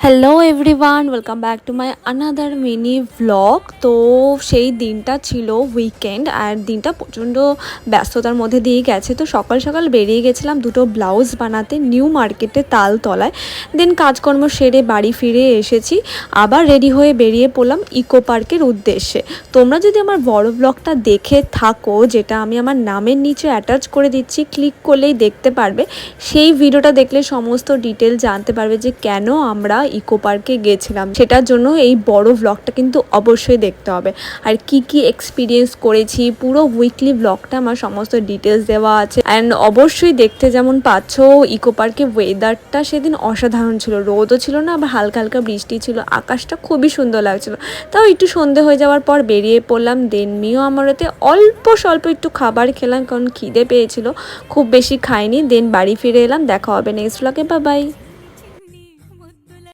Hello everyone, welcome back to my another mini vlog. তো সেই দিনটা ছিল উইকেন্ড আর দিনটা প্রচণ্ড ব্যস্ততার মধ্যে দিয়ে গেছে। তো সকাল সকাল বেরিয়ে গেছিলাম দুটো ব্লাউজ বানাতে নিউ মার্কেটে তালতলায়। দেন কাজকর্ম সেরে বাড়ি ফিরে এসেছি, আবার রেডি হয়ে বেরিয়ে পড়লাম ইকো পার্কের উদ্দেশ্যে। তোমরা যদি আমার বড় ব্লগটা দেখে থাকো, যেটা আমি আমার নামের নিচে অ্যাটাচ করে দিচ্ছি, ক্লিক করলেই দেখতে পারবে। সেই ভিডিওটা দেখলে সমস্ত ডিটেল জানতে পারবে যে কেন আমরা ইকো পার্কে গেছিলাম। সেটার জন্য এই বড় ব্লগটা কিন্তু অবশ্যই দেখতে হবে। আর কি কি এক্সপিরিয়েন্স করেছি পুরো উইকলি ব্লগটা আমার সমস্ত ডিটেলস দেওয়া আছে। অ্যান্ড অবশ্যই দেখতে যেমন পাচ্ছ, ইকো পার্কে ওয়েদারটা সেদিন অসাধারণ ছিল। রোদও ছিল না, আবার হালকা হালকা বৃষ্টি ছিল, আকাশটা খুবই সুন্দর লাগছিল। তাও একটু সন্ধে হয়ে যাওয়ার পর বেরিয়ে পড়লাম। দেন মিও আমার ওতে অল্প স্বল্প একটু খাবার খেলাম, কারণ খিদে পেয়েছিল, খুব বেশি খাইনি। দেন বাড়ি ফিরে এলাম। দেখা হবে নেক্সট ব্লগে, বাই বাই।